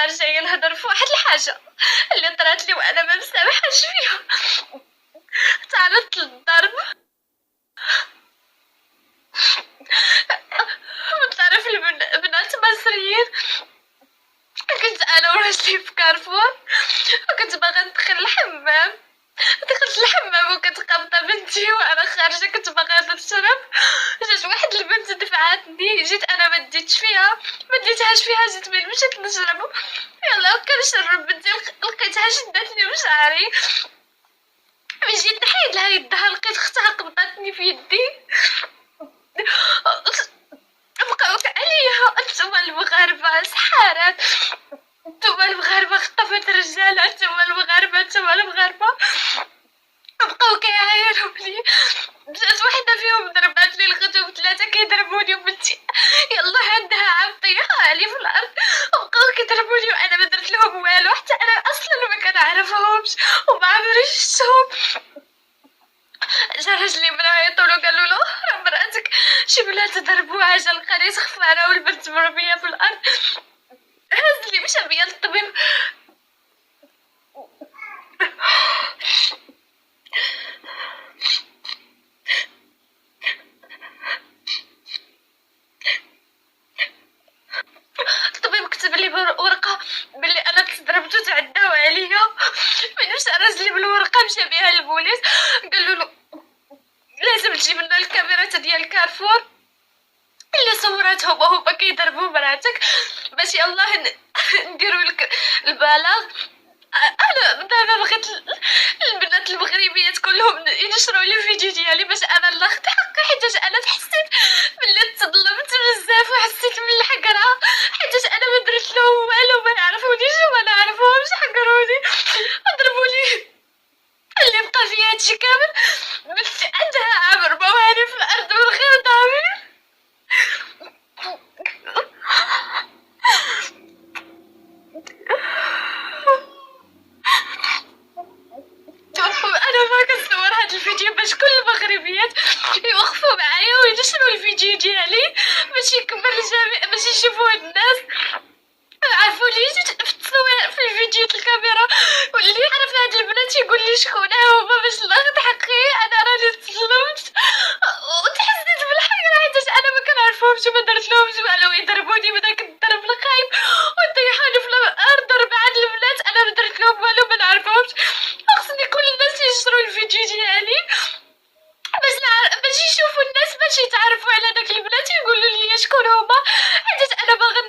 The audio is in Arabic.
جايه نهضر في واحد الحاجه اللي طرات لي وانا ما مسامحاش فيها. تعرضت للضرب من طرف بنات مصريين. كنت انا وراجلي في كارفور وكنت باغا ندخل الحمام. دخلت الحمام وكنت قابضه بنتي وانا خارجه كنت باغا نشرب. جات واحد البنت دفعاتني، جيت انا ما ديتش فيها، ما ديتهاش فيها، جيت من مشيت نشرب يلا كنشرب بنتي لقيتها شدتني بشعري. ملي جيت نحيد لها يدها لقيت اختها قبضتني في يدي. بقاو عليا انتوما المغاربه سحارات، انتوما المغاربه خطفت الرجاله، انتوما المغاربه انتوما المغاربه. بقاو كيعايروا لي. جات وحده فيهم ضربات لي الخدوم، ثلاثه كيضربوني وبنتي يلا عندها عام طيحها لي في الارض. بقاو كيضربوني وانا ما درت لهم والو، حتى انا اصلا ما كنعرفهمش وما عمري شفتهم. جا راجلي يعيطوا له قالوا له راه مراتك شي بنات ضربوها، جا لقاني سخفانه والبنت مرميه في الارض. هز لي مشى بيا للطبيب. الطبيب كتب لي ورقه بلي انا تضربت وتعداو عليا. من مشى راجلي بالورقه مشى بها للبوليس، قالوا له لازم تجيب لنا الكاميرات ديال كارفور اللي صوراتهم وهما كيضربوا مراتك باش يلاه نديروا لك البلاغ. انا دابا بغيت البنات المغربيات كلهم ينشروا لي الفيديو ديالي باش انا ناخذ حقي، حيت انا حسيت بلي تظلمت بزاف وحسيت بالحقره، حيت انا ما درت لهم والو، ما يعرفونيش وما نعرفهمش، حقروني ضربوني. اللي بقى فيا هادشي كامل بنتي عندها عام 4 في الارض من غير ضمير. انا ما كنصور هاد الفيديو باش كل المغربيات يوقفوا معايا وينشروا الفيديو ديالي باش يكبر الجميع، باش يشوفوا الناس عرفوني في التصوير في الفيديو الكاميرا. واللي عرف هاد البنات يقول لي شكون هما باش ناخذ حقي. انا راني تظلمت وتحسيت بالحقره حيت انا ما كنعرفهمش وما درت لهمش والو، يضربوني بداك الضرب الخايب ويطيحوني في الارض. 4 البنات انا ما درت لهم والو، ما نعرفهمش. خصني كل الناس يشروا الفيديو ديالي باش يشوفوا الناس، باش يتعرفوا على داك البنات يقولوا لي شكون هما، حيت انا باغا